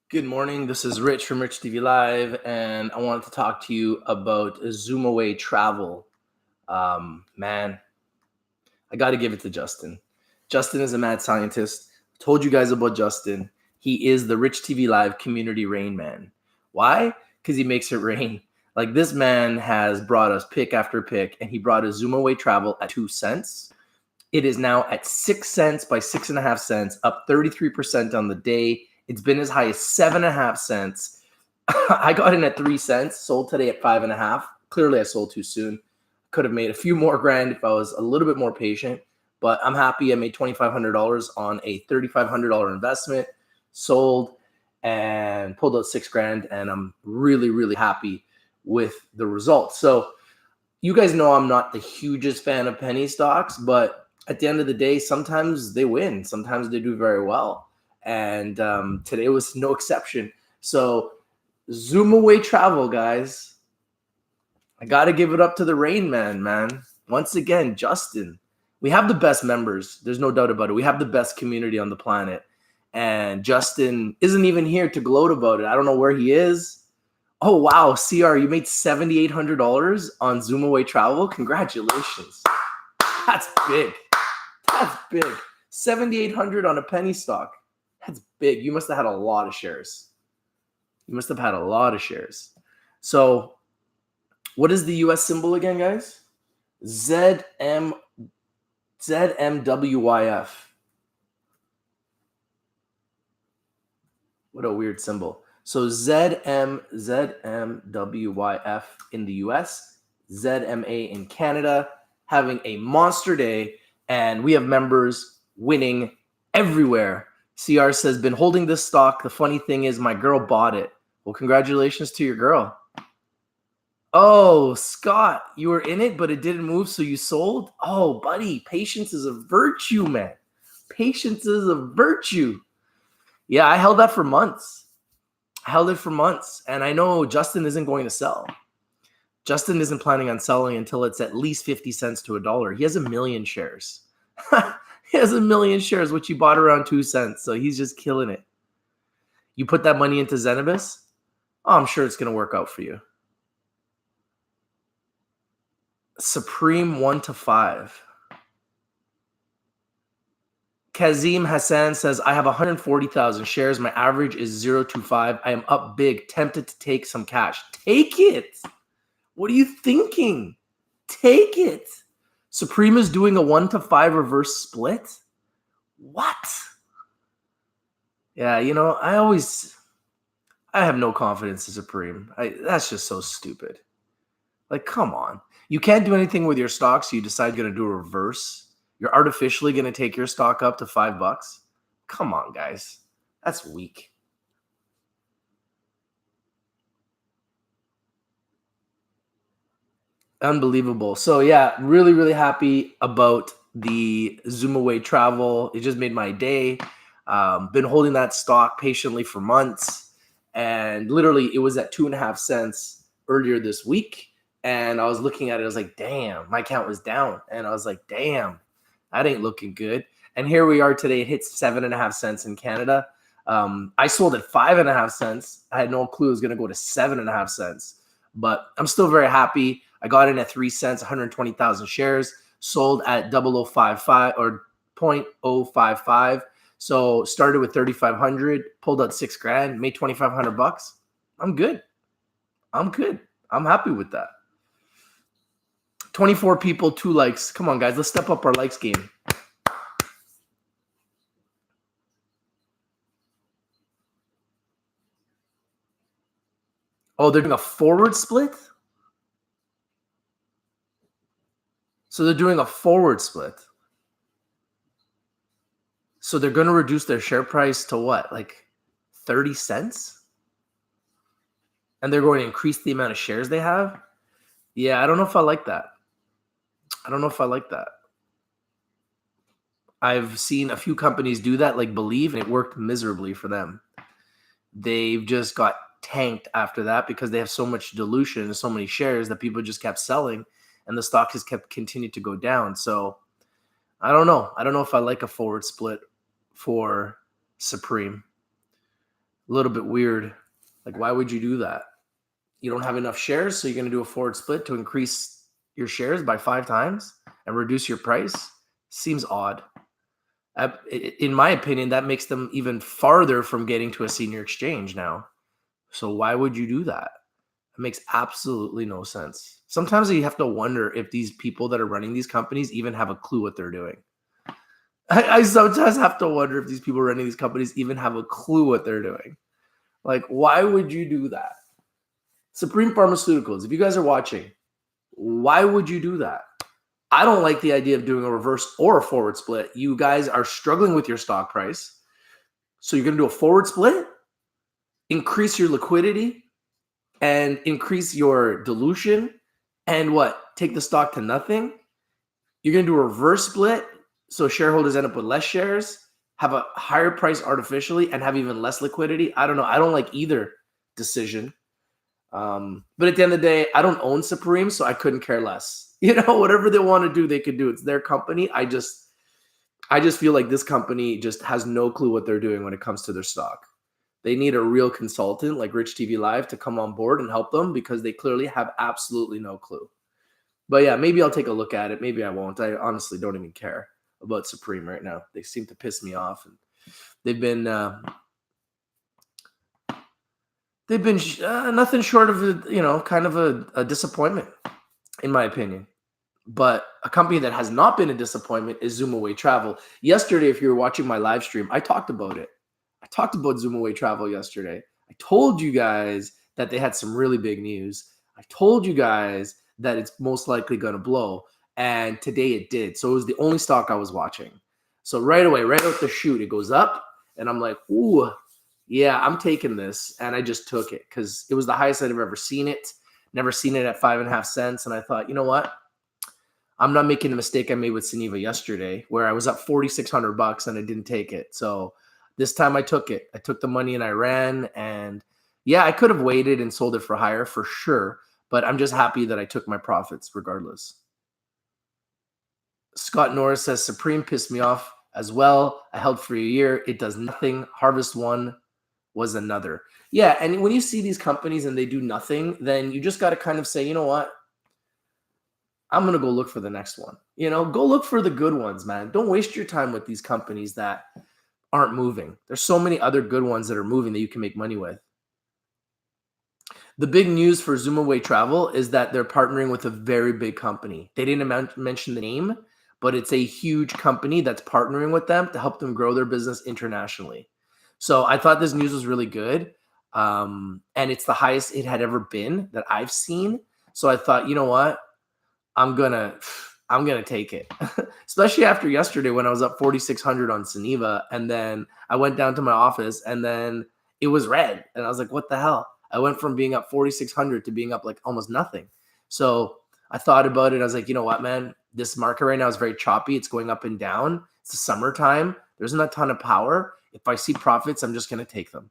Good morning. This is Rich from Rich TV Live, and I wanted to talk to you about Zoomaway Travel. Man, I got to give it to Justin. Justin is a mad scientist. Told you guys about Justin. He is the Rich TV Live community rain man. Why? Because he makes it rain. Like, this man has brought us pick after pick, and he brought us Zoomaway Travel at 2 cents. It is now at 6 cents by 6.5 cents, up 33% on the day. It's been as high as 7.5 cents. I got in at 3 cents, sold today at 5.5. Clearly, I sold too soon. Could have made a few more grand if I was a little bit more patient, but I'm happy. I made $2,500 on a $3,500 investment, sold and pulled out 6 grand, and I'm really, really happy with the results. So you guys know I'm not the hugest fan of penny stocks, but at the end of the day, sometimes they win. Sometimes they do very well. And today was no exception. So Zoomaway Travel, guys. I got to give it up to the Rain Man. Once again, Justin. We have the best members. There's no doubt about it. We have the best community on the planet. And Justin isn't even here to gloat about it. I don't know where he is. Oh, wow. CR, you made $7,800 on Zoomaway Travel. Congratulations. That's big. That's big. $7,800 on a penny stock. That's big. You must have had a lot of shares. So what is the US symbol again, guys? ZMWYF. What a weird symbol. So ZMWYF in the US, ZMA in Canada, having a monster day, and we have members winning everywhere. CR says, been holding this stock. The funny thing is my girl bought it. Well, congratulations to your girl. Oh, Scott, you were in it, but it didn't move, so you sold? Oh, buddy, patience is a virtue, man. Patience is a virtue. Yeah, I held that for months. And I know Justin isn't going to sell. Justin isn't planning on selling until it's at least 50 cents to $1. He has 1 million shares. He has 1 million shares, which he bought around 2 cents. So he's just killing it. You put that money into Zenibus? Oh, I'm sure it's going to work out for you. Supreme 1 to 5. Kazim Hassan says, I have 140,000 shares. My average is 0 to 5. I am up big, tempted to take some cash. Take it. What are you thinking? Take it. Supreme is doing a 1 to 5 reverse split? What? Yeah, you know, I have no confidence in Supreme. That's just so stupid. Like, come on. You can't do anything with your stock, so you decide you're going to do a reverse. You're artificially going to take your stock up to $5. Come on, guys. That's weak. Unbelievable. So yeah, really, really happy about the Zoomaway Travel. It just made my day. Been holding that stock patiently for months, and literally it was at 2.5 cents earlier this week. And I was looking at it, I was like, damn, my account was down. And I was like, damn, that ain't looking good. And here we are today. It hits 7.5 cents in Canada. I sold at 5.5 cents. I had no clue it was going to go to 7.5 cents, but I'm still very happy. I got in at 3 cents, 120,000 shares, sold at 0055 or 0.055. So started with 3,500, pulled out 6 grand, made 2,500 bucks. I'm good. I'm happy with that. 24 people, 2 likes. Come on, guys. Let's step up our likes game. Oh, they're doing a forward split? So they're doing a forward split. So they're going to reduce their share price to what? Like 30 cents? And they're going to increase the amount of shares they have? Yeah, I don't know if I like that. I've seen a few companies do that, like Believe, and it worked miserably for them. They've just got tanked after that because they have so much dilution and so many shares that people just kept selling, and the stock has continued to go down. So I don't know. I don't know if I like a forward split for Supreme. A little bit weird. Like, why would you do that? You don't have enough shares, so you're going to do a forward split to increase your shares by 5 times and reduce your price? Seems odd. In my opinion, that makes them even farther from getting to a senior exchange now. So why would you do that? It makes absolutely no sense. Sometimes you have to wonder if these people that are running these companies even have a clue what they're doing. I sometimes have to wonder if these people running these companies even have a clue what they're doing. Like, why would you do that? Supreme Pharmaceuticals, if you guys are watching, why would you do that? I don't like the idea of doing a reverse or a forward split. You guys are struggling with your stock price. So you're going to do a forward split, increase your liquidity, and increase your dilution, and what? Take the stock to nothing? You're going to do a reverse split, so shareholders end up with less shares, have a higher price artificially, and have even less liquidity. I don't know. I don't like either decision. But at the end of the day, I don't own Supreme, so I couldn't care less. Whatever they want to do, they could do. It's their company. I just feel like this company just has no clue what they're doing when it comes to their stock. They need a real consultant like Rich TV Live to come on board and help them, because they clearly have absolutely no clue. But yeah, maybe I'll take a look at it. Maybe I won't. I honestly don't even care about Supreme right now. They seem to piss me off, and they've been nothing short of kind of a disappointment, in my opinion. But a company that has not been a disappointment is Zoomaway Travel. Yesterday, if you were watching my live stream, I talked about it. I talked about Zoomaway Travel yesterday. I told you guys that they had some really big news. I told you guys that it's most likely going to blow. And today it did. So it was the only stock I was watching. So right away, right out the chute, it goes up. And I'm like, ooh, yeah, I'm taking this. And I just took it because it was the highest I'd ever seen it. Never seen it at 5.5 cents. And I thought, you know what? I'm not making the mistake I made with Suniva yesterday, where I was up $4,600 and I didn't take it. So this time I took it. I took the money and I ran. And yeah, I could have waited and sold it for higher for sure. But I'm just happy that I took my profits regardless. Scott Norris says, Supreme pissed me off as well. I held for a year. It does nothing. Harvest One was another. Yeah, and when you see these companies and they do nothing, then you just got to kind of say, you know what? I'm going to go look for the next one. Go look for the good ones, man. Don't waste your time with these companies that aren't moving. There's so many other good ones that are moving that you can make money with. The big news for Zoomaway Travel is that they're partnering with a very big company. They didn't mention the name, but it's a huge company that's partnering with them to help them grow their business internationally. So I thought this news was really good. And it's the highest it had ever been that I've seen. So I thought, you know what? I'm gonna take it, especially after yesterday when I was up 4,600 on Suniva, and then I went down to my office and then it was red, and I was like, "What the hell?" I went from being up 4,600 to being up like almost nothing. So I thought about it. I was like, you know what, man? This market right now is very choppy. It's going up and down. It's the summertime. There's not a ton of power. If I see profits, I'm just gonna take them.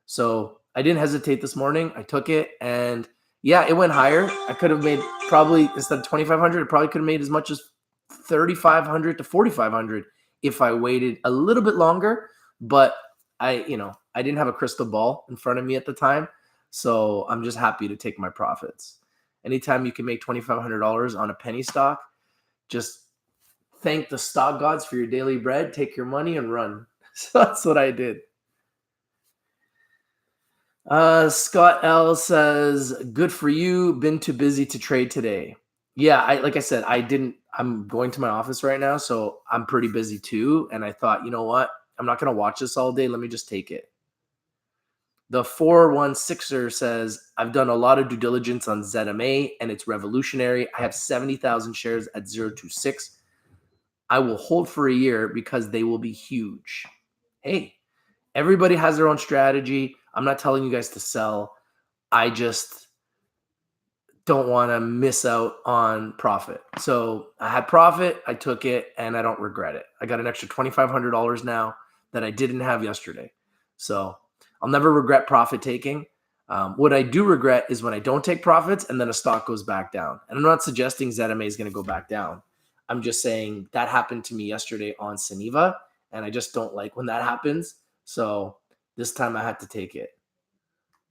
So I didn't hesitate this morning. I took it, and yeah, it went higher. I could have made probably, instead of 2,500, I probably could have made as much as 3,500 to 4,500 if I waited a little bit longer. But I didn't have a crystal ball in front of me at the time. So I'm just happy to take my profits. Anytime you can make $2,500 on a penny stock, just thank the stock gods for your daily bread, take your money and run. So that's what I did. Scott L says, good for you. Been too busy to trade today. Yeah, like I said, I'm going to my office right now, so I'm pretty busy too. And I thought, you know what? I'm not going to watch this all day. Let me just take it. The 416er says, I've done a lot of due diligence on ZMA and it's revolutionary. I have 70,000 shares at 0.26. I will hold for a year because they will be huge. Hey, everybody has their own strategy. I'm not telling you guys to sell. I just don't want to miss out on profit. So I had profit, I took it, and I don't regret it. I got an extra $2,500 now that I didn't have yesterday. So I'll never regret profit taking. What I do regret is when I don't take profits and then a stock goes back down. And I'm not suggesting ZMA is going to go back down. I'm just saying that happened to me yesterday on Suniva, and I just don't like when that happens. So This time I had to take it.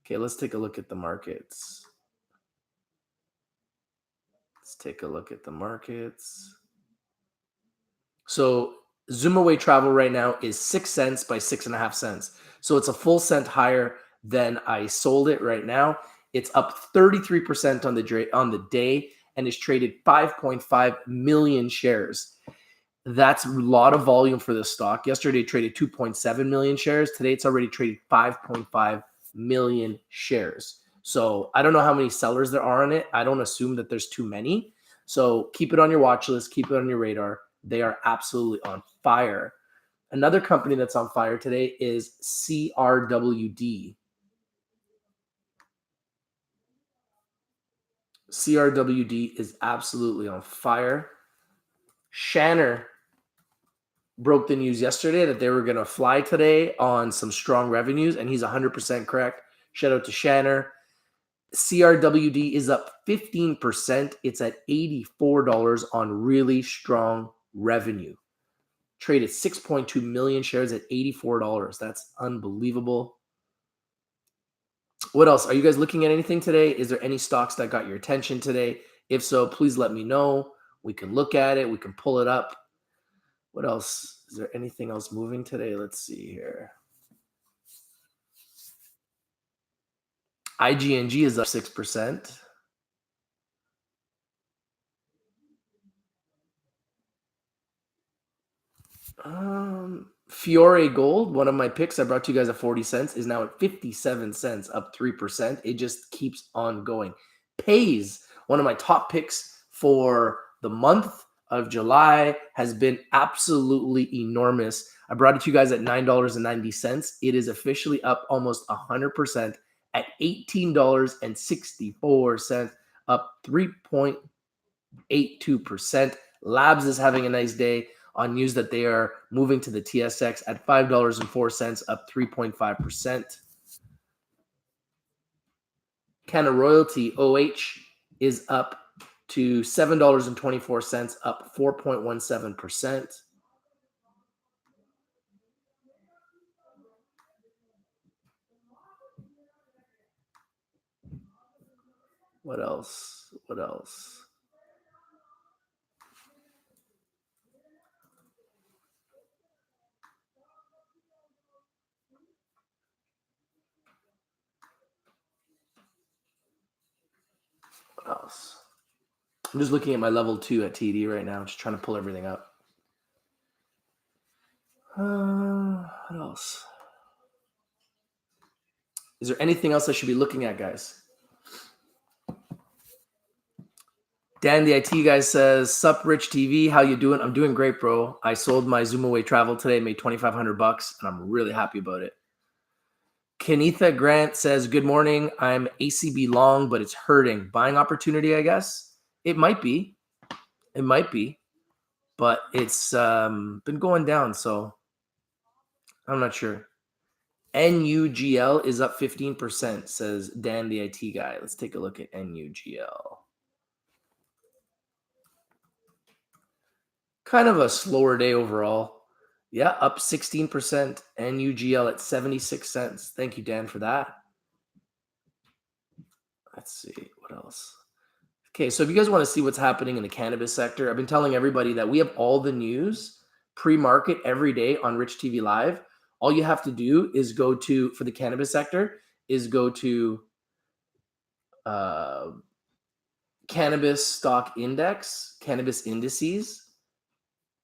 Okay, let's take a look at the markets. Let's take a look at the markets. So Zoomaway Travel right now is 6 cents by 6.5 cents. So it's a full cent higher than I sold it right now. It's up 33% on the day and is traded 5.5 million shares. That's a lot of volume for this stock. Yesterday it traded 2.7 million shares. Today it's already traded 5.5 million shares. So I don't know how many sellers there are on it. I don't assume that there's too many. So keep it on your watch list. Keep it on your radar. They are absolutely on fire. Another company that's on fire today is CRWD. CRWD is absolutely on fire. Shanner broke the news yesterday that they were going to fly today on some strong revenues, and he's 100% correct. Shout out to Shanner. CRWD is up 15%. It's at $84 on really strong revenue. Traded 6.2 million shares at $84. That's unbelievable. What else? Are you guys looking at anything today? Is there any stocks that got your attention today? If so, please let me know. We can look at it. We can pull it up. What else? Is there anything else moving today? Let's see here. IGNG is up 6%. Fiore Gold, one of my picks I brought to you guys at 40 cents, is now at 57 cents, up 3%. It just keeps on going. Pays, one of my top picks for the month of July, has been absolutely enormous. I brought it to you guys at $9.90. It is officially up almost 100% at $18.64, up 3.82%. Labs is having a nice day on news that they are moving to the TSX at $5.04, up 3.5%. Canada Royalty, OH, is up to $7.24, up 4.17%. What else? What else? What else? I'm just looking at my level 2 at TD right now, just trying to pull everything up. What else? Is there anything else I should be looking at, guys? Dan, the IT guy says, "Sup, Rich TV, how you doing?" I'm doing great, bro. I sold my Zoomaway Travel today, made $2,500, and I'm really happy about it. Kenitha Grant says, "Good morning. I'm ACB long, but it's hurting. Buying opportunity, I guess. It might be. It might be, but it's been going down, so I'm not sure." NUGL is up 15%, says Dan, the IT guy. Let's take a look at NUGL. Kind of a slower day overall. Yeah, up 16%. NUGL at 76 cents. Thank you, Dan, for that. Let's see. What else? Okay, so if you guys want to see what's happening in the cannabis sector, I've been telling everybody that we have all the news pre-market every day on Rich TV Live. All you have to do is go to, for the cannabis sector, is go to cannabis stock index, cannabis indices,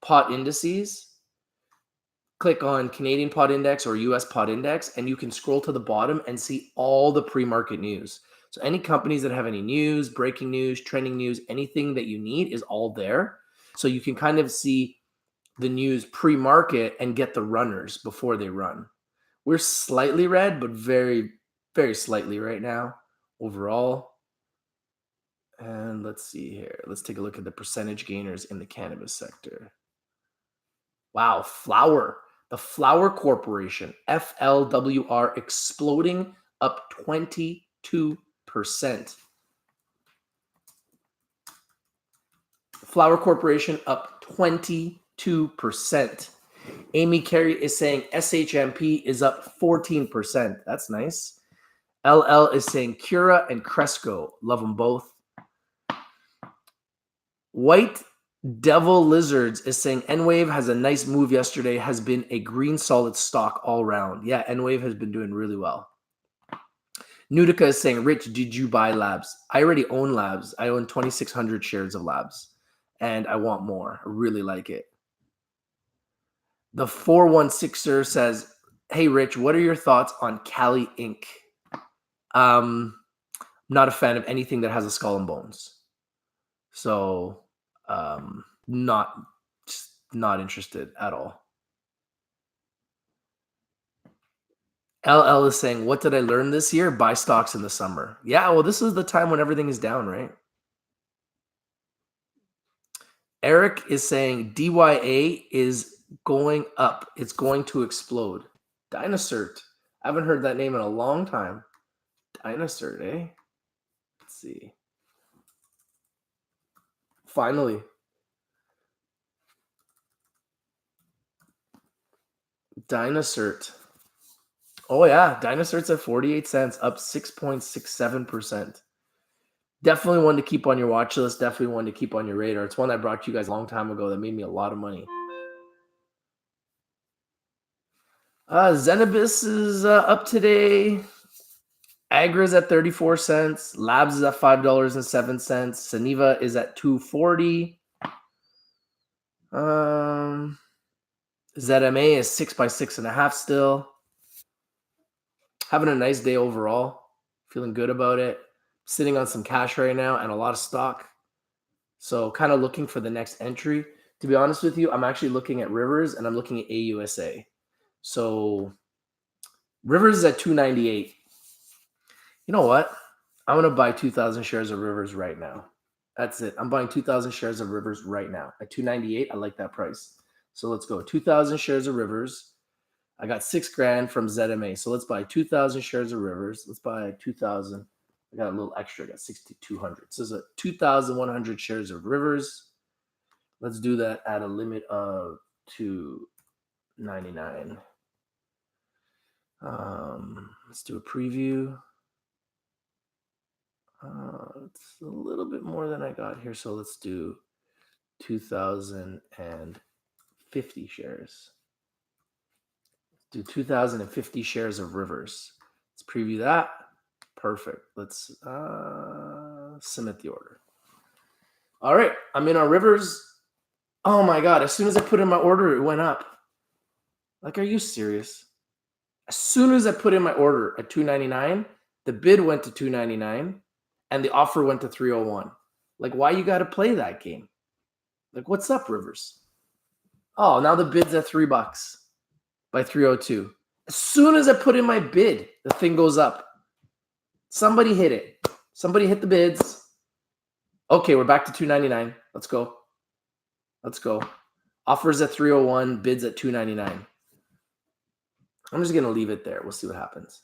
pot indices. Click on Canadian pot index or US pot index, and you can scroll to the bottom and see all the pre-market news. So any companies that have any news, breaking news, trending news, anything that you need is all there. So you can kind of see the news pre-market and get the runners before they run. We're slightly red, but very, very slightly right now overall. And let's see here. Let's take a look at the percentage gainers in the cannabis sector. Wow, flower. The Flower Corporation, FLWR, exploding up 22%. Flower Corporation up 22%. Amy Carey is saying SHMP is up 14%. That's nice. LL is saying Cura and Cresco. Love them both. White Devil Lizards is saying N-Wave has a nice move yesterday. Has been a green solid stock all round. Yeah, N-Wave has been doing really well. Nudica is saying, Rich, did you buy Labs? I already own Labs. I own 2,600 shares of Labs. And I want more. I really like it. The 416er says, hey, Rich, what are your thoughts on Cali Inc.? Not a fan of anything that has a skull and bones. So not interested at all. LL is saying, what did I learn this year? Buy stocks in the summer. Yeah, well, this is the time when everything is down, right? Eric is saying DYA is going up. It's going to explode. Dynacert. I haven't heard that name in a long time. Dynacert, eh? Let's see. Finally. Dynacert. Oh, yeah. Dynacert's at 48 cents, up 6.67%. Definitely one to keep on your watch list. Definitely one to keep on your radar. It's one I brought you guys a long time ago that made me a lot of money. Zenobus is up today. Agra's at 34 cents. Labs is at $5.07. Saniva is at $2.40. ZMA is 6 by 6.5 still. Having a nice day overall. Feeling good about it. Sitting on some cash right now and a lot of stock. So kind of looking for the next entry. To be honest with you, I'm actually looking at Rivers and I'm looking at AUSA. So Rivers is at $2.98. You know what? I'm going to buy 2,000 shares of Rivers right now. That's it. I'm buying 2,000 shares of Rivers right now. At $2.98, I like that price. So let's go. 2,000 shares of Rivers. I got $6,000 from ZMA. So let's buy 2,000 shares of Rivers. Let's buy 2,000. I got a little extra. I got 6,200. So it's 2,100 shares of Rivers. Let's do that at a limit of $2.99. Let's do a preview. It's a little bit more than I got here. So let's do 2,050 shares. Let's do 2,050 shares of Rivers. Let's preview that. Perfect. Let's submit the order. All right. I'm in our Rivers. Oh my God. As soon as I put in my order, it went up. Like, are you serious? As soon as I put in my order at $2.99, the bid went to $2.99 and the offer went to $3.01. Like, why you got to play that game? Like, what's up, Rivers? Oh, now the bid's at $3 by $3.02. As soon as I put in my bid, the thing goes up. Somebody hit it. Somebody hit the bids. Okay, we're back to $2.99. Let's go. Let's go. Offers at $3.01, bids at $2.99. I'm just going to leave it there. We'll see what happens.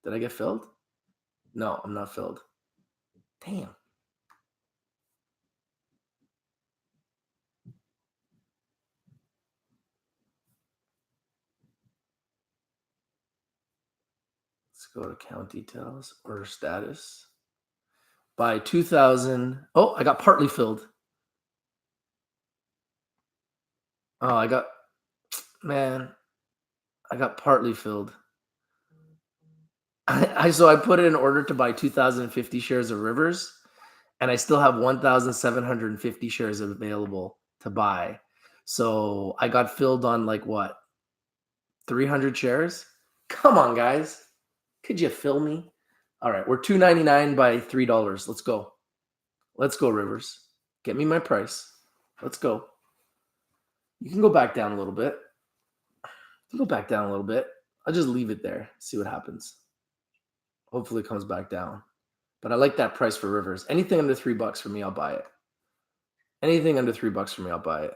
Did I get filled? No, I'm not filled. Damn. Let's go to account details, order status. By 2,000. Oh, I got partly filled. Oh, I got partly filled. So I put in an order to buy 2,050 shares of Rivers, and I still have 1,750 shares available to buy. So I got filled on like what? 300 shares? Come on, guys. Could you fill me? All right, we're $2.99 by $3. Let's go. Let's go, Rivers. Get me my price. Let's go. You can go back down a little bit. Go back down a little bit. I'll just leave it there. See what happens. Hopefully it comes back down. But I like that price for Rivers. Anything under $3 for me, I'll buy it. Anything under $3 for me, I'll buy it.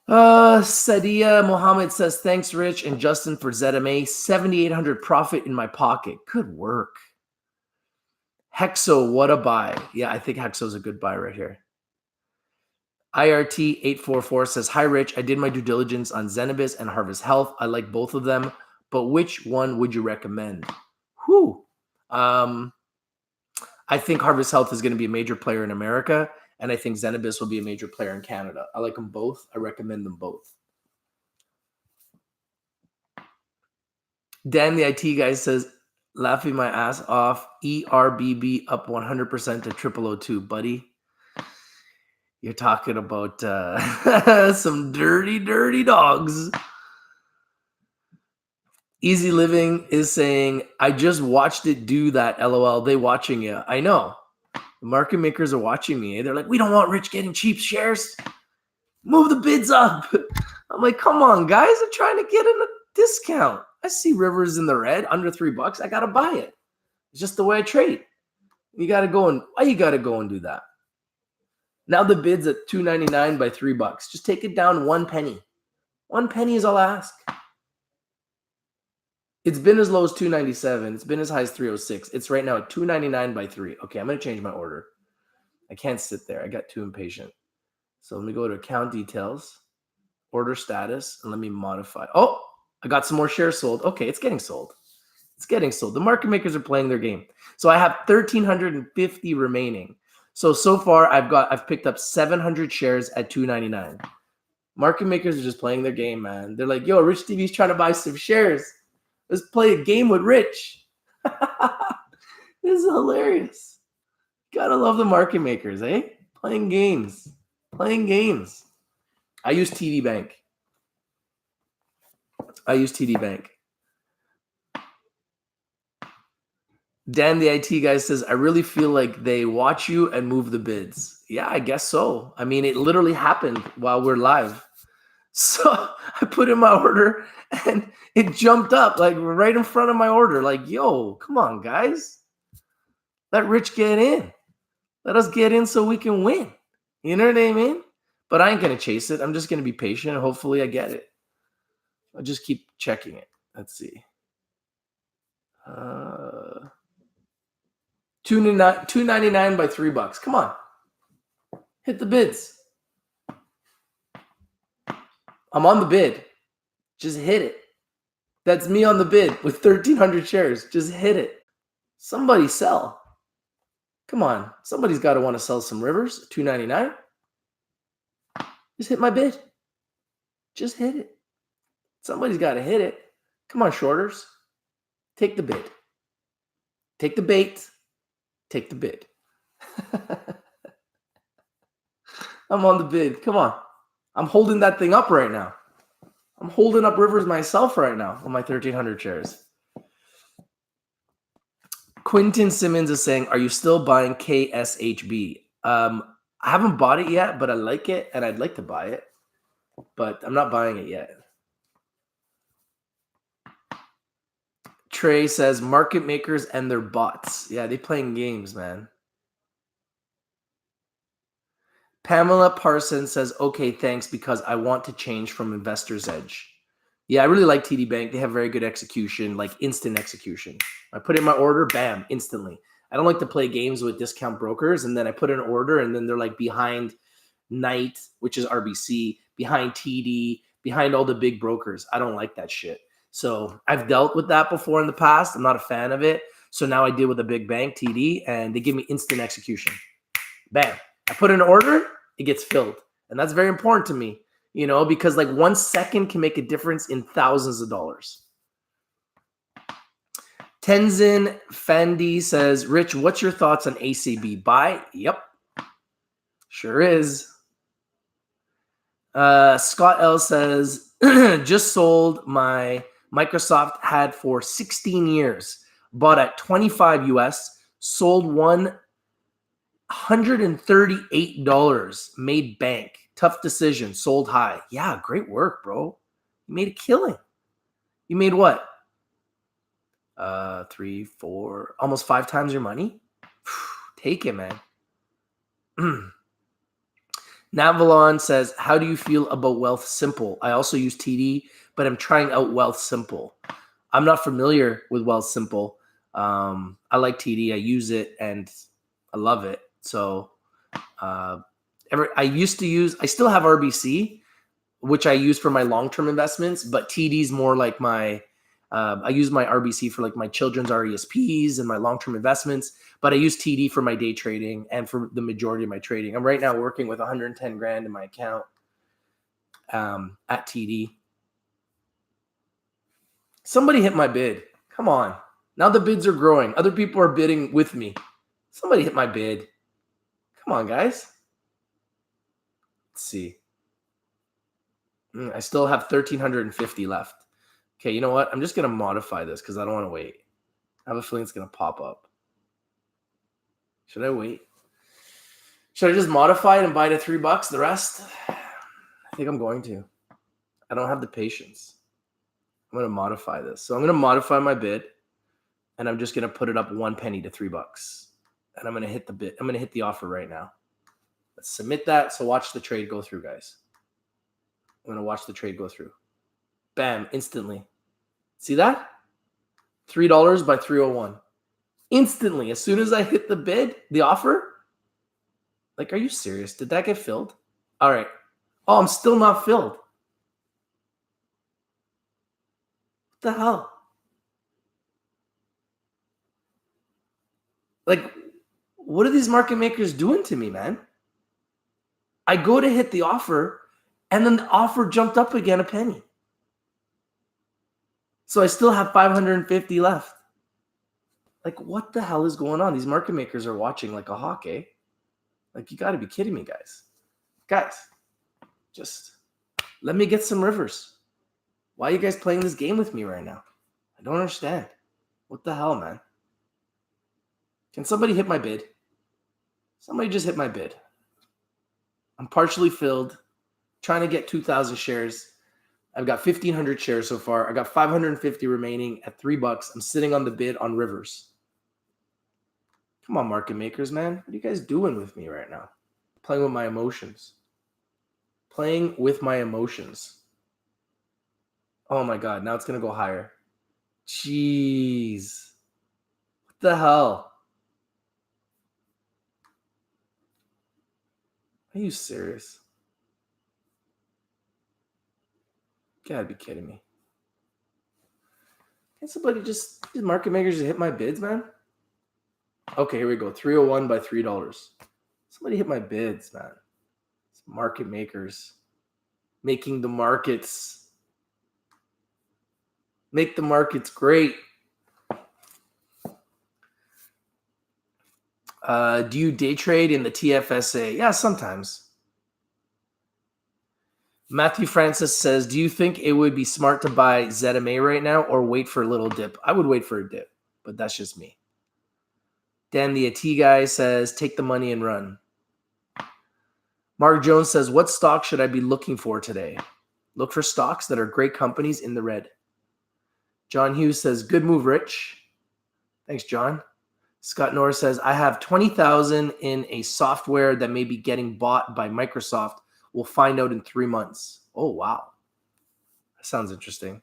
Sadia Mohammed says, thanks, Rich and Justin, for ZMA. 7,800 profit in my pocket. Good work. Hexo, what a buy. Yeah, I think Hexo's a good buy right here. IRT844 says, hi, Rich. I did my due diligence on Zenabis and Harvest Health. I like both of them, but which one would you recommend? Whew. I think Harvest Health is going to be a major player in America, and I think Zenabis will be a major player in Canada. I like them both. I recommend them both. Dan, the IT guy, says, laughing my ass off. ERBB up 100% to 0002, buddy. You're talking about some dirty, dirty dogs. Easy Living is saying, I just watched it do that, LOL. They watching you. I know. The market makers are watching me. They're like, we don't want Rich getting cheap shares. Move the bids up. I'm like, come on, guys. I'm trying to get in a discount. I see Rivers in the red, under $3. I got to buy it. It's just the way I trade. Why you got to go and do that? Now the bid's at $2.99 by $3. Just take it down 1 penny. 1 penny is all I ask. It's been as low as $2.97. It's been as high as $3.06. It's right now at $2.99 by 3. Okay, I'm going to change my order. I can't sit there. I got too impatient. So let me go to account details, order status, and let me modify. Oh, I got some more shares sold. Okay, it's getting sold. It's getting sold. The market makers are playing their game. So I have 1,350 remaining. So far I've picked up 700 shares at $2.99. Market makers are just playing their game, man. They're like, yo, Rich TV's trying to buy some shares. Let's play a game with Rich. This is hilarious. Gotta love the market makers, eh? Playing games. Playing games. I use TD Bank. Dan, the IT guy, says, I really feel like they watch you and move the bids. Yeah, I guess so. I mean, it literally happened while we're live. So I put in my order and it jumped up like right in front of my order. Like, yo, come on, guys. Let Rich get in. Let us get in so we can win. You know what I mean? But I ain't going to chase it. I'm just going to be patient and hopefully I get it. I'll just keep checking it. Let's see. $2.99 by $3. Come on. Hit the bids. I'm on the bid. Just hit it. That's me on the bid with 1,300 shares. Just hit it. Somebody sell. Come on. Somebody's got to want to sell some Rivers. $2.99. Just hit my bid. Just hit it. Somebody's got to hit it. Come on, shorters. Take the bid. Take the bait. Take the bid. I'm on the bid. Come on. I'm holding that thing up right now. I'm holding up Rivers myself right now on my 1,300 shares. Quinton Simmons is saying, are you still buying KSHB? I haven't bought it yet, but I like it and I'd like to buy it. But I'm not buying it yet. Trey says, market makers and their bots. Yeah, they playing games, man. Pamela Parsons says, okay, thanks, because I want to change from Investor's Edge. Yeah, I really like TD Bank. They have very good execution, like instant execution. I put in my order, bam, instantly. I don't like to play games with discount brokers, and then I put in an order, and then they're like behind Knight, which is RBC, behind TD, behind all the big brokers. I don't like that shit. So I've dealt with that before in the past. I'm not a fan of it. So now I deal with a big bank, TD, and they give me instant execution. Bam. I put in an order, it gets filled. And that's very important to me, you know, because like 1 second can make a difference in thousands of dollars. Tenzin Fendi says, Rich, what's your thoughts on ACB? Buy? Yep. Sure is. Scott L says, just sold my Microsoft had for 16 years, bought at 25 US, sold $138, made bank. Tough decision, sold high. Yeah, great work, bro. You made a killing. You made what? 3, 4, almost 5 times your money. Take it, man. Navalon says, how do you feel about Wealth Simple? I also use TD, but I'm trying out Wealth Simple. I'm not familiar with Wealth Simple. I like TD. I use it and I love it. So I still have RBC, which I use for my long-term investments, but TD is more like I use my RBC for like my children's RESPs and my long-term investments, but I use TD for my day trading and for the majority of my trading. I'm right now working with 110 grand in my account at TD. Somebody hit my bid. Come on. Now the bids are growing. Other people are bidding with me. Somebody hit my bid. Come on, guys. Let's see. I still have 1,350 left. Okay, you know what? I'm just going to modify this because I don't want to wait. I have a feeling it's going to pop up. Should I wait? Should I just modify it and buy it at $3? The rest? I think I'm going to. I don't have the patience. I'm going to modify this. So I'm going to modify my bid, and I'm just going to put it up 1 penny to $3. And I'm going to hit the bid. I'm going to hit the offer right now. Let's submit that. So watch the trade go through, guys. I'm going to watch the trade go through. Bam, instantly. See that? $3 by 301. Instantly, as soon as I hit the bid, the offer. Like, are you serious? Did that get filled? All right. Oh, I'm still not filled. What the hell? Like, what are these market makers doing to me, man? I go to hit the offer, and then the offer jumped up again a penny. So I still have 550 left. Like, what the hell is going on? These market makers are watching like a hawk, eh? Like, you got to be kidding me, guys. Guys, just let me get some rivers. Why are you guys playing this game with me right now? I don't understand. What the hell, man? Can somebody hit my bid? Somebody just hit my bid. I'm partially filled, trying to get 2,000 shares. I've got 1,500 shares so far. I got 550 remaining at $3. I'm sitting on the bid on rivers. Come on, market makers, man. What are you guys doing with me right now? Playing with my emotions. Playing with my emotions. Oh my God, now it's going to go higher. Jeez. What the hell? Are you serious? You gotta be kidding me. Can somebody these market makers just hit my bids, man? Okay, here we go. 301 by $3. Somebody hit my bids, man. It's market makers making the markets. Make the markets great. Do you day trade in the TFSA? Yeah, sometimes. Matthew Francis says, do you think it would be smart to buy ZMA right now or wait for a little dip? I would wait for a dip, but that's just me. Dan the AT guy says, take the money and run. Mark Jones says, what stock should I be looking for today? Look for stocks that are great companies in the red. John Hughes says, good move, Rich. Thanks, John. Scott Norris says, I have 20,000 in a software that may be getting bought by Microsoft. We'll find out in 3 months. Oh, wow. That sounds interesting.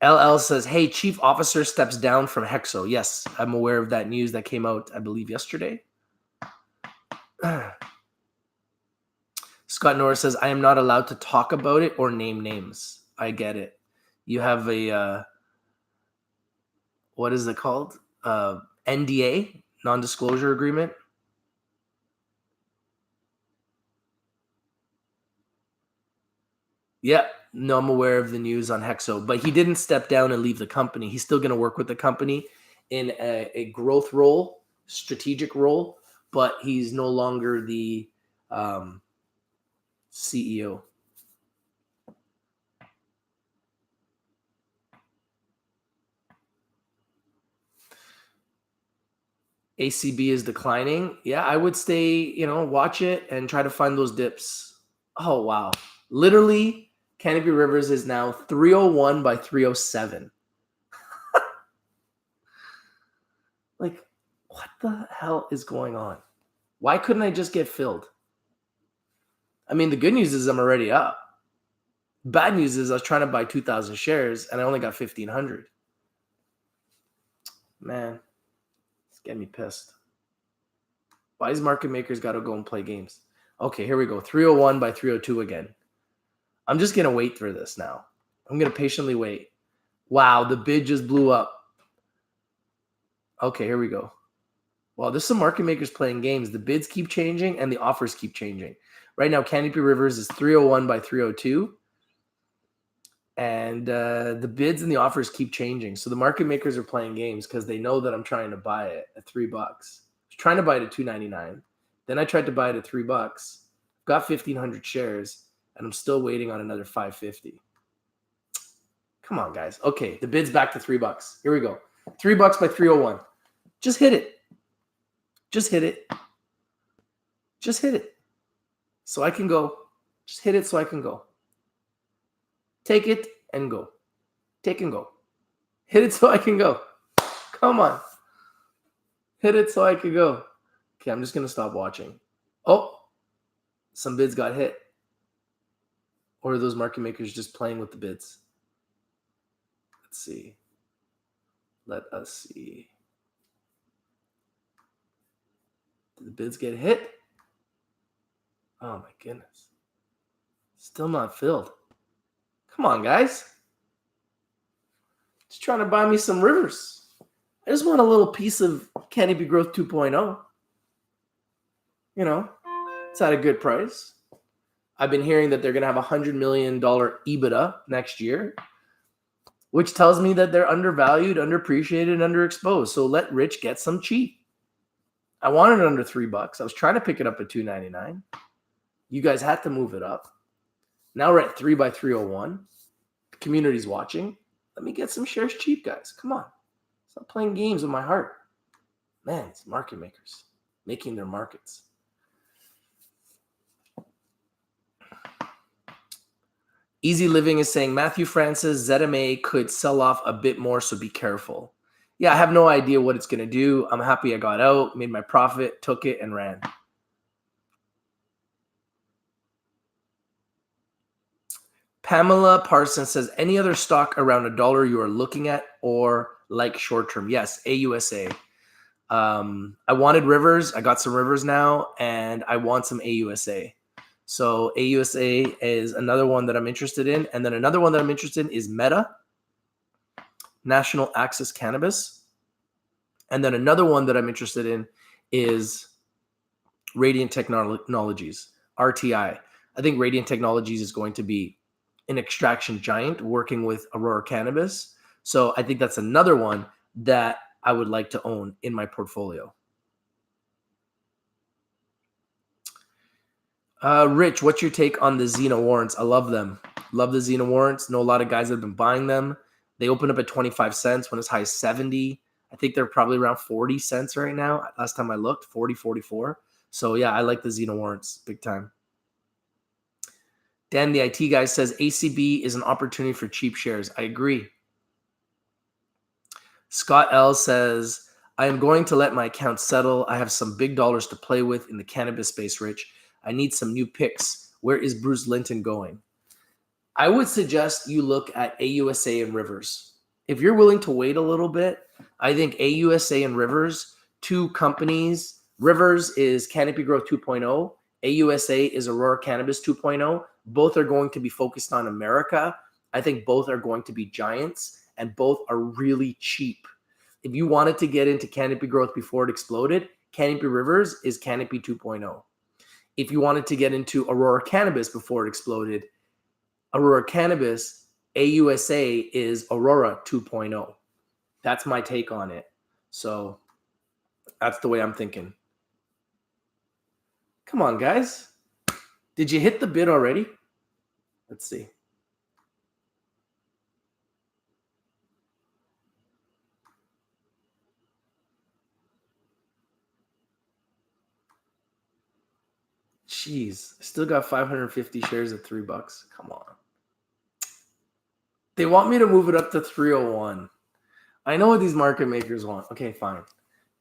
LL says, hey, chief officer steps down from Hexo. Yes, I'm aware of that news that came out, I believe, yesterday. Scott Norris says, I am not allowed to talk about it or name names. I get it. You have a, what is it called? NDA, non-disclosure agreement. Yeah, no, I'm aware of the news on Hexo, but he didn't step down and leave the company. He's still going to work with the company in a growth role, strategic role, but he's no longer the CEO. ACB is declining. Yeah, I would stay, watch it and try to find those dips. Oh, wow. Literally, Canopy Rivers is now 301 by 307. Like, what the hell is going on? Why couldn't I just get filled? I mean, the good news is I'm already up. Bad news is I was trying to buy 2,000 shares and I only got 1,500. Man, it's getting me pissed. Why does market makers got to go and play games? Okay, here we go. 301 by 302 again. I'm just going to wait for this now. I'm going to patiently wait. Wow, the bid just blew up. Okay, here we go. Well, there's some market makers playing games. The bids keep changing and the offers keep changing. Right now, Canopy Rivers is 301 by 302. And the bids and the offers keep changing. So the market makers are playing games because they know that I'm trying to buy it at $3. I was trying to buy it at $2.99. Then I tried to buy it at $3. Got 1,500 shares, and I'm still waiting on another 550. Come on, guys. Okay, the bid's back to $3. Here we go. $3 by 301. Just hit it. Just hit it. Just hit it. So I can go. Just hit it so I can go. Take it and go. Take and go. Hit it so I can go. Come on. Hit it so I can go. Okay, I'm just going to stop watching. Oh, some bids got hit. Or are those market makers just playing with the bids? Let's see. Let us see. Did the bids get hit? Oh my goodness. Still not filled. Come on, guys. Just trying to buy me some rivers. I just want a little piece of Canopy Growth 2.0. You know, it's at a good price. I've been hearing that they're going to have $100 million EBITDA next year, which tells me that they're undervalued, underappreciated, and underexposed. So let Rich get some cheap. I wanted it under $3. I was trying to pick it up at $2.99. You guys had to move it up. Now we're at 3 by 301. The community's watching. Let me get some shares cheap, guys. Come on. Stop playing games with my heart. Man, it's market makers making their markets. Easy Living is saying Matthew Francis, ZMA could sell off a bit more, so be careful. Yeah, I have no idea what it's going to do. I'm happy I got out, made my profit, took it, and ran. Pamela Parsons says, any other stock around $1 you are looking at or like short-term? Yes, AUSA. I wanted Rivers. I got some Rivers now, and I want some AUSA. So AUSA is another one that I'm interested in. And then another one that I'm interested in is Meta, National Access Cannabis. And then another one that I'm interested in is Radiant Technologies, RTI. I think Radiant Technologies is going to be an extraction giant working with Aurora Cannabis. So I think that's another one that I would like to own in my portfolio. Rich, what's your take on the Xena warrants? I love them. Love the Xena warrants. Know a lot of guys that have been buying them. They open up at 25 cents when it's high as 70. I think they're probably around 40 cents right now. Last time I looked, 40, 44. So yeah, I like the Xena warrants big time. Dan, the IT guy, says ACB is an opportunity for cheap shares. I agree. Scott L says, I am going to let my account settle. I have some big dollars to play with in the cannabis space, Rich. I need some new picks. Where is Bruce Linton going? I would suggest you look at AUSA and Rivers. If you're willing to wait a little bit, I think AUSA and Rivers, two companies. Rivers is Canopy Growth 2.0. AUSA is Aurora Cannabis 2.0. Both are going to be focused on America. I think both are going to be giants, and both are really cheap. If you wanted to get into Canopy Growth before it exploded, Canopy Rivers is Canopy 2.0. If you wanted to get into Aurora Cannabis before it exploded, Aurora Cannabis, AUSA is Aurora 2.0. That's my take on it. So that's the way I'm thinking. Come on, guys. Did you hit the bid already? Let's see. Jeez, I still got 550 shares at $3. Come on. They want me to move it up to 301. I know what these market makers want. Okay, fine.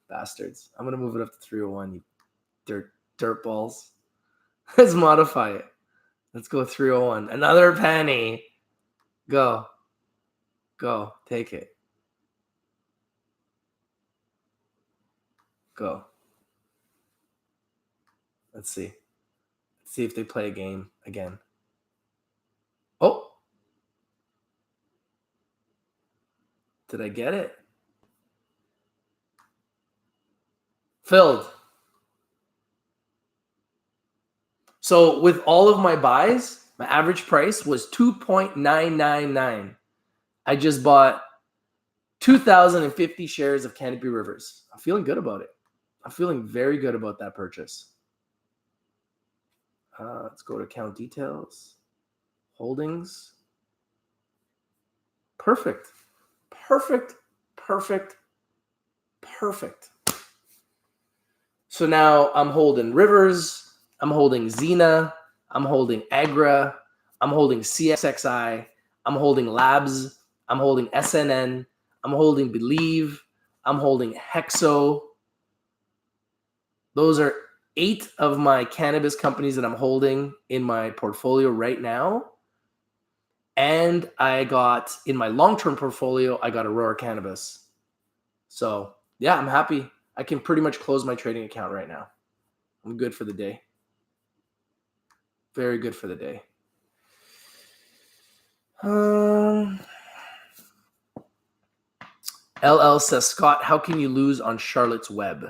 Bastards. I'm going to move it up to 301, you dirt balls. Let's modify it. Let's go 301. Another penny. Go. Go. Take it. Go. Let's see. Let's see if they play a game again. Oh, did I get it? Filled. So with all of my buys, my average price was 2.999. I just bought 2,050 shares of Canopy Rivers. I'm feeling good about it. I'm feeling very good about that purchase. Let's go to account details. Holdings. Perfect. Perfect. Perfect. Perfect. So now I'm holding Rivers. I'm holding Xena. I'm holding Agra. I'm holding CXXI. I'm holding Labs. I'm holding SNN. I'm holding Believe. I'm holding Hexo. Those are 8 of my cannabis companies that I'm holding in my portfolio right now. And I got, in my long-term portfolio, I got Aurora Cannabis. So, yeah, I'm happy. I can pretty much close my trading account right now. I'm good for the day. Very good for the day. LL says, Scott, how can you lose on Charlotte's Web?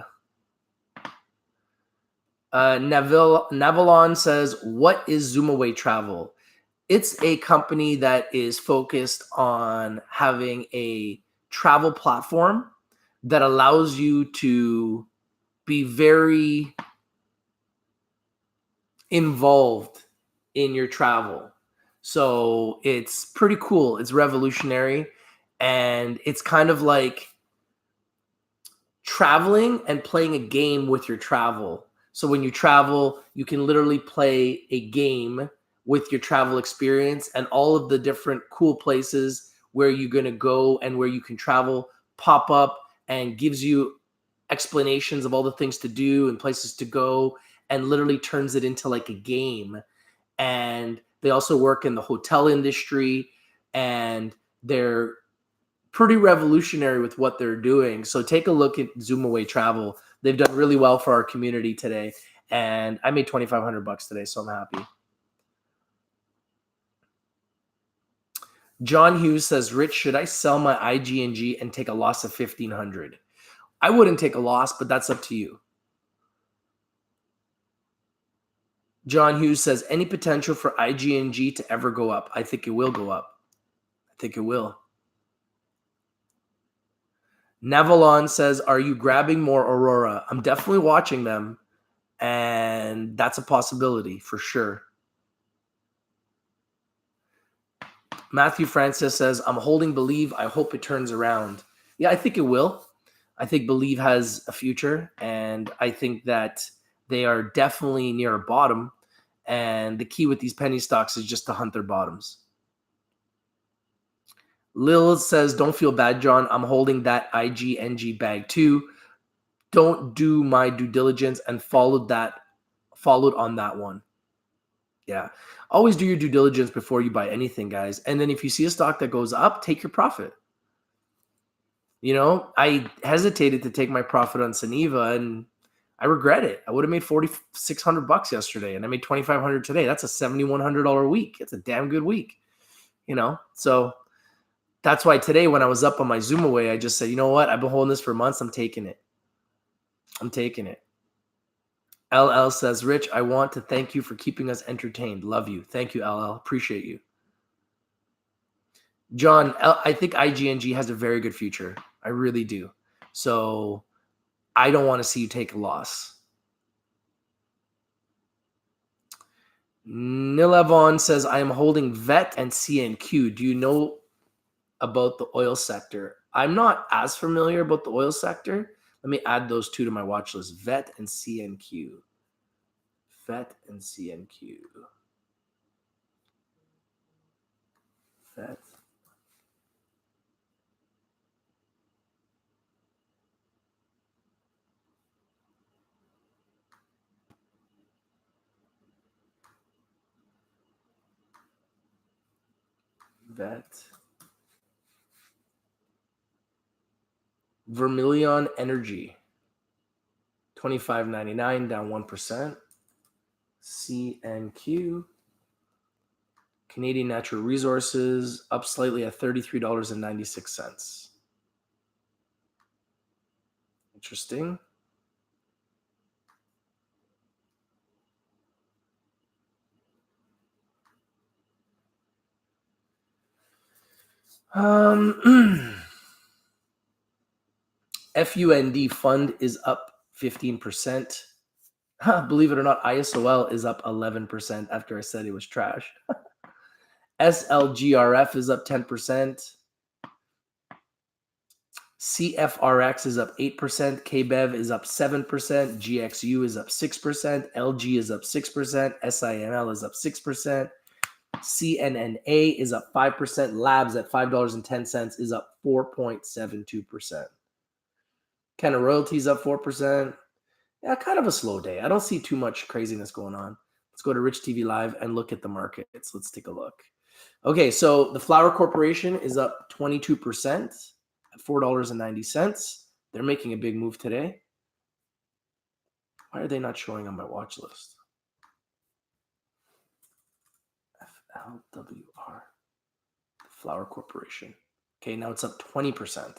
Navalon says, what is Zoomaway Travel? It's a company that is focused on having a travel platform that allows you to be very involved in your travel. So it's pretty cool. It's revolutionary. And it's kind of like traveling and playing a game with your travel. So when you travel, you can literally play a game with your travel experience, and all of the different cool places where you're going to go and where you can travel pop up and gives you explanations of all the things to do and places to go, and literally turns it into like a game. And they also work in the hotel industry, and they're pretty revolutionary with what they're doing. So take a look at Zoomaway Travel. They've done really well for our community today, and I made $2,500 today, so I'm happy. John Hughes says, Rich, should I sell my IGNG and take a loss of $1,500? I wouldn't take a loss, but that's up to you. John Hughes says, any potential for IGNG to ever go up? I think it will go up. I think it will. Navalon says, are you grabbing more Aurora? I'm definitely watching them, and that's a possibility for sure. Matthew Francis says, I'm holding Believe. I hope it turns around. Yeah, I think it will. I think Believe has a future, and I think that they are definitely near a bottom. And the key with these penny stocks is just to hunt their bottoms. Lil says, don't feel bad, John. I'm holding that IGNG bag too. Don't do my due diligence and followed on that one. Yeah. Always do your due diligence before you buy anything, guys. And then if you see a stock that goes up, take your profit. You know, I hesitated to take my profit on Suniva, and I regret it. I would have made $4,600 yesterday, and I made $2,500 today. That's a $7,100 week. It's a damn good week, you know? So that's why today when I was up on my Zoomaway, I just said, you know what? I've been holding this for months. I'm taking it. I'm taking it. LL says, Rich, I want to thank you for keeping us entertained. Love you. Thank you, LL. Appreciate you. John, I think IGNG has a very good future. I really do. So I don't want to see you take a loss. Nilevon says, I am holding VET and CNQ. Do you know about the oil sector? I'm not as familiar about the oil sector. Let me add those two to my watch list. VET and CNQ. VET and CNQ. VET. VET. Vermilion Energy. $25.99, down 1%. CNQ. Canadian Natural Resources up slightly at $33.96. Interesting. FUND fund is up 15%. Believe it or not, ISOL is up 11% after I said it was trash. SLGRF is up 10%. CFRX is up 8%. KBEV is up 7%. GXU is up 6%. LG is up 6%. SIML is up 6%. CNNA is up 5%. Labs at $5.10 is up 4.72%. Canada Royalties up 4%. Yeah, kind of a slow day. I don't see too much craziness going on. Let's go to Rich TV Live and look at the markets. Let's take a look. Okay, so the Flour Corporation is up 22% at $4.90. They're making a big move today. Why are they not showing on my watch list? FLWR, the Flour Corporation. Okay, now it's up 20%.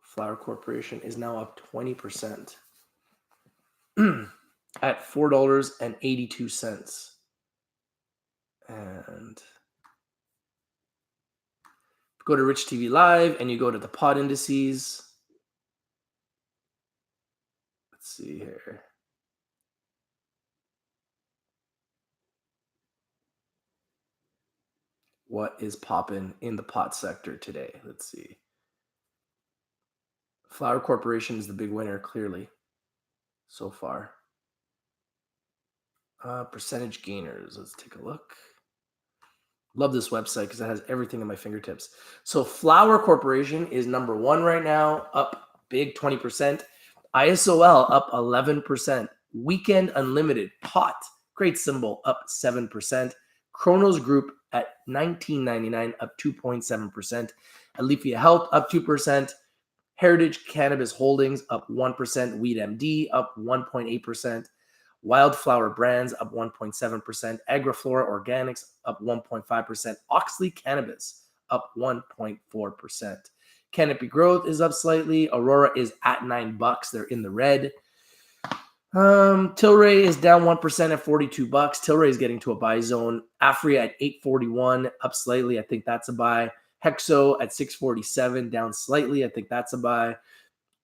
Flour Corporation is now up 20% at $4.82. And go to Rich TV Live and you go to the pod indices. Let's see here. What is popping in the pot sector today? Let's see. Flour Corporation is the big winner, clearly, so far. Percentage gainers. Let's take a look. Love this website because it has everything at my fingertips. So Flour Corporation is number one right now, up big 20%. ISOL up 11%. Weekend Unlimited, POT, great symbol, up 7%. Kronos Group at $19.99, up 2.7%. Aleafia Health up 2%. Heritage Cannabis Holdings up 1%. Weed MD up 1.8%. Wildflower Brands up 1.7%. Agriflora Organics up 1.5%. Oxley Cannabis up 1.4%. Canopy Growth is up slightly. Aurora is at $9. They're in the red. Tilray is down 1% at $42. Tilray is getting to a buy zone. Afria at $8.41, up slightly. I think that's a buy. Hexo at $6.47, down slightly. I think that's a buy.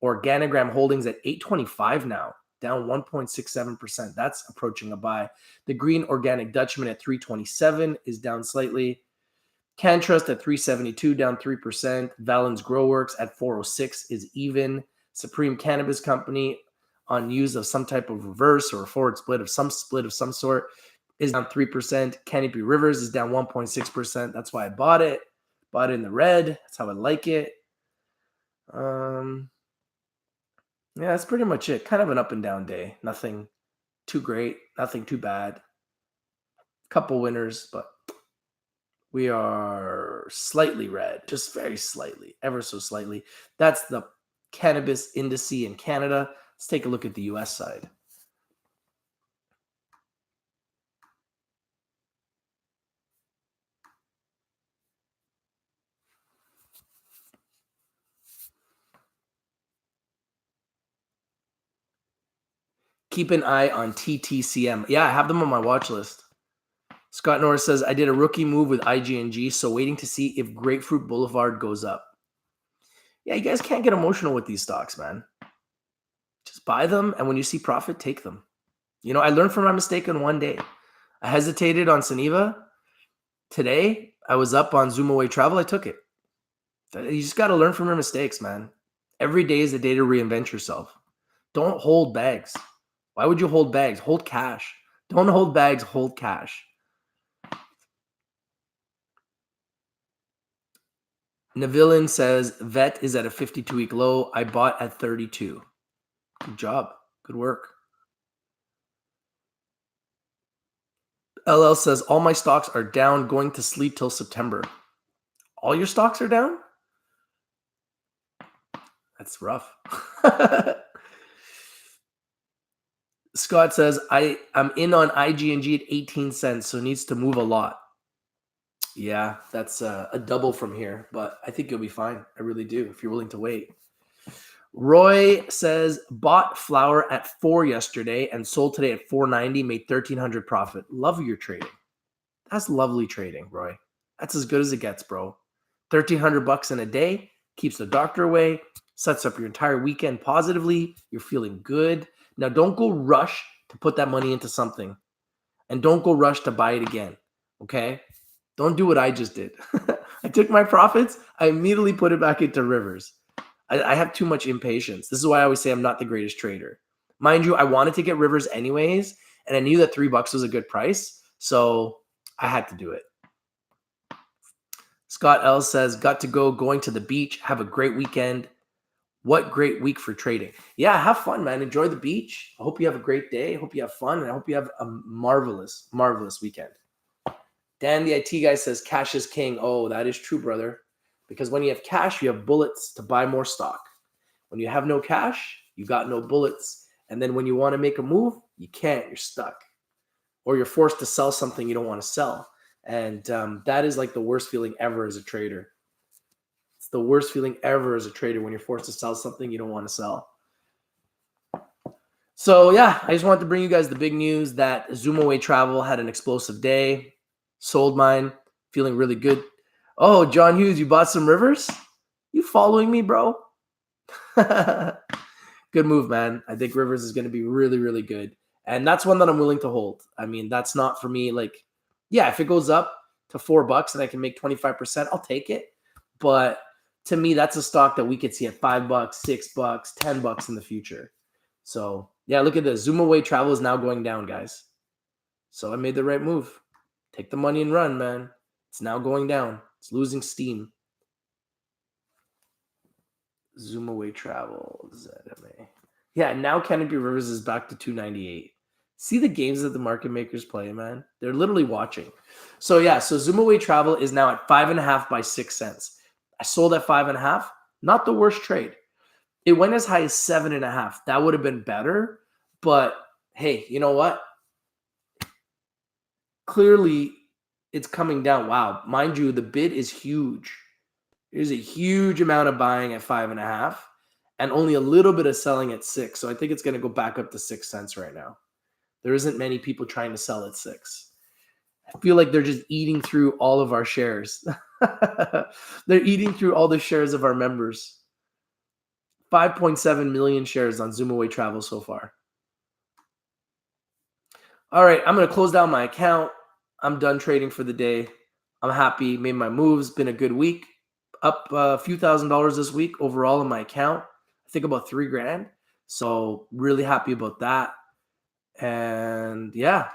Organigram Holdings at $8.25 now, down 1.67%. That's approaching a buy. The Green Organic Dutchman at $3.27 is down slightly. CanTrust at $3.72, down 3%. Valens Growworks at $4.06 is even. Supreme Cannabis Company on news of some type of reverse or a forward split of some sort is down 3%. Canopy Rivers is down 1.6%. That's why I bought it. Bought it in the red. That's how I like it. Yeah, that's pretty much it. Kind of an up and down day. Nothing too great. Nothing too bad. Couple winners, but we are slightly red. Just very slightly. Ever so slightly. That's the cannabis indice in Canada. Let's take a look at the US side. Keep an eye on TTCM. Yeah, I have them on my watch list. Scott Norris says, I did a rookie move with IGNG, so waiting to see if Grapefruit Boulevard goes up. Yeah, you guys can't get emotional with these stocks, man. Just buy them, and when you see profit, take them. You know, I learned from my mistake in one day. I hesitated on Suniva. Today, I was up on Zoomaway Travel. I took it. You just got to learn from your mistakes, man. Every day is a day to reinvent yourself. Don't hold bags. Why would you hold bags? Hold cash. Don't hold bags, hold cash. Navillain says, VET is at a 52-week low. I bought at 32. Good job. Good work. LL says, all my stocks are down, going to sleep till September. All your stocks are down? That's rough. Scott says, I'm in on IGNG at 18 cents, so it needs to move a lot. Yeah, that's a double from here, but I think you'll be fine. I really do, if you're willing to wait. Roy says, bought flour at 4 yesterday and sold today at 4.90, made 1,300 profit. Love your trading. That's lovely trading, Roy. That's as good as it gets, bro. 1,300 bucks in a day, keeps the doctor away, sets up your entire weekend positively. You're feeling good. Now, don't go rush to put that money into something, and don't go rush to buy it again, okay? Don't do what I just did. I took my profits, I immediately put it back into Rivers. I have too much impatience. This is why I always say I'm not the greatest trader. Mind you, I wanted to get Rivers anyways, and I knew that $3 was a good price, so I had to do it. Scott L says, got to go, going to the beach. Have a great weekend. What great week for trading. Yeah, have fun, man. Enjoy the beach. I hope you have a great day. I hope you have fun, and I hope you have a marvelous, marvelous weekend. Dan, the IT guy, says, cash is king. Oh, that is true, brother. Because when you have cash, you have bullets to buy more stock. When you have no cash, you got no bullets. And then when you want to make a move, you can't. You're stuck. Or you're forced to sell something you don't want to sell. And that is like the worst feeling ever as a trader. It's the worst feeling ever as a trader when you're forced to sell something you don't want to sell. So yeah, I just wanted to bring you guys the big news that Zoomaway Travel had an explosive day. Sold mine. Feeling really good. Oh, John Hughes, you bought some Rivers? You following me, bro? Good move, man. I think Rivers is going to be really, really good. And that's one that I'm willing to hold. I mean, that's not for me. Like, yeah, if it goes up to $4 and I can make 25%, I'll take it. But to me, that's a stock that we could see at $5, $6, $10 in the future. So yeah, look at this. Zoomaway Travel is now going down, guys. So I made the right move. Take the money and run, man. It's now going down. It's losing steam. Zoomaway Travel, ZMA. Yeah, now Canopy Rivers is back to 298. See the games that the market makers play, man? They're literally watching. So yeah, so Zoomaway Travel is now at 5.5 by 6 cents. I sold at 5.5. Not the worst trade. It went as high as 7.5. That would have been better. But hey, you know what? Clearly, it's coming down. Wow. Mind you, the bid is huge. There's a huge amount of buying at 5.5 and only a little bit of selling at 6. So I think it's going to go back up to 6 cents right now. There isn't many people trying to sell at 6. I feel like they're just eating through all of our shares. They're eating through all the shares of our members. 5.7 million shares on Zoomaway Travel so far. All right, I'm going to close down my account. I'm done trading for the day. I'm happy. Made my moves. Been a good week. Up a few $1,000s this week overall in my account. I think about $3,000. So really happy about that. And yeah,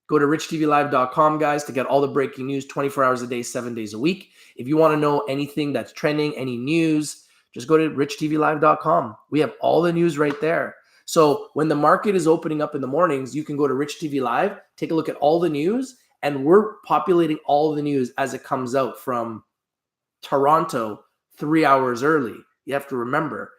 go to richtvlive.com, guys, to get all the breaking news 24 hours a day, 7 days a week. If you want to know anything that's trending, any news, just go to richtvlive.com. We have all the news right there. So when the market is opening up in the mornings, you can go to Rich TV Live, take a look at all the news, and we're populating all the news as it comes out from Toronto 3 hours early. You have to remember,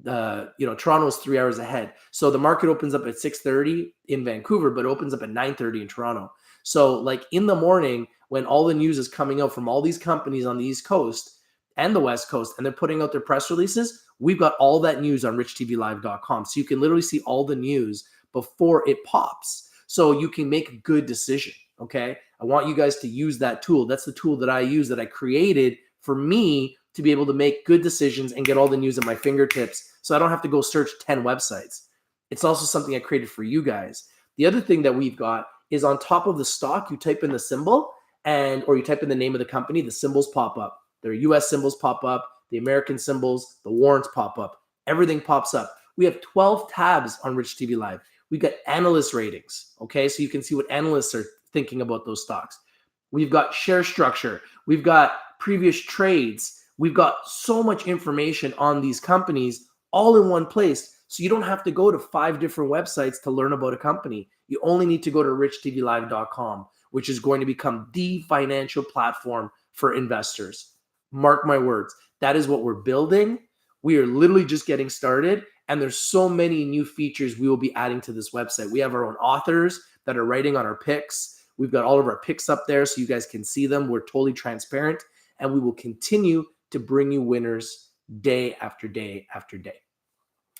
Toronto is 3 hours ahead. So the market opens up at 6:30 in Vancouver, but it opens up at 9:30 in Toronto. So like in the morning, when all the news is coming out from all these companies on the East Coast and the West Coast, and they're putting out their press releases, we've got all that news on richtvlive.com. So you can literally see all the news before it pops. So you can make a good decision, okay? I want you guys to use that tool. That's the tool that I use, that I created for me to be able to make good decisions and get all the news at my fingertips so I don't have to go search 10 websites. It's also something I created for you guys. The other thing that we've got is on top of the stock, you type in the symbol or you type in the name of the company, the symbols pop up. Their US symbols pop up, the American symbols, the warrants pop up. Everything pops up. We have 12 tabs on Rich TV Live. We've got analyst ratings, okay? So you can see what analysts are thinking about those stocks. We've got share structure. We've got previous trades. We've got so much information on these companies all in one place. So you don't have to go to 5 different websites to learn about a company. You only need to go to richtvlive.com, which is going to become the financial platform for investors. Mark my words. That is what we're building. We are literally just getting started, And there's so many new features we will be adding to this website. We have our own authors that are writing on our picks. We've got all of our picks up there so you guys can see them. We're totally transparent, and we will continue to bring you winners day after day after day.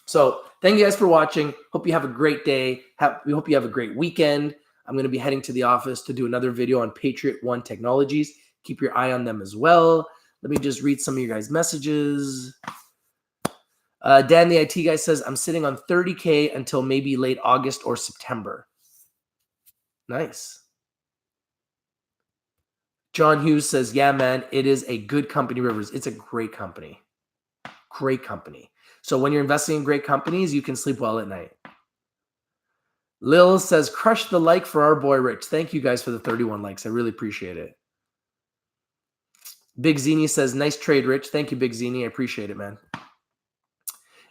So thank you guys for watching. Hope you have a great day. We hope you have a great weekend. I'm going to be heading to the office to do another video on Patriot One Technologies. Keep your eye on them as well. Let me just read some of your guys' messages. Dan, the IT guy, says, I'm sitting on 30K until maybe late August or September. Nice. John Hughes says, yeah, man, it is a good company, Rivers. It's a great company. Great company. So when you're investing in great companies, you can sleep well at night. Lil says, crush the like for our boy Rich. Thank you guys for the 31 likes. I really appreciate it. Big Zini says, nice trade, Rich. Thank you, Big Zini. I appreciate it, man.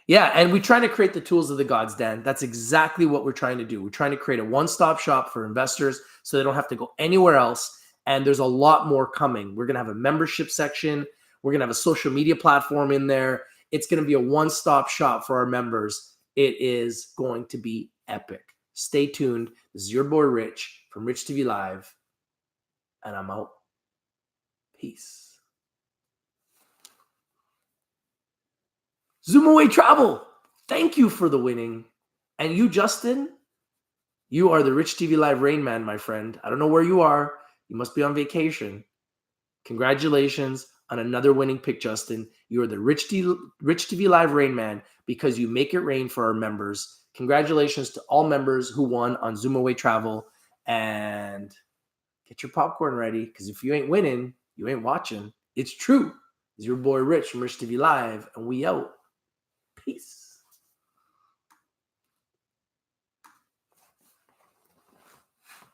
Yeah, and we try to create the tools of the gods, Dan. That's exactly what we're trying to do. We're trying to create a one-stop shop for investors so they don't have to go anywhere else. And there's a lot more coming. We're going to have a membership section. We're going to have a social media platform in there. It's going to be a one-stop shop for our members. It is going to be epic. Stay tuned. This is your boy Rich from Rich TV Live, and I'm out. Peace. Zoomaway Travel, thank you for the winning. And you, Justin, you are the Rich TV Live Rain Man, my friend. I don't know where you are. You must be on vacation. Congratulations on another winning pick, Justin. You are the Rich TV Live Rain Man because you make it rain for our members. Congratulations to all members who won on Zoomaway Travel. And get your popcorn ready, because if you ain't winning, you ain't watching. It's true. It's your boy Rich from Rich TV Live, and we out. Peace.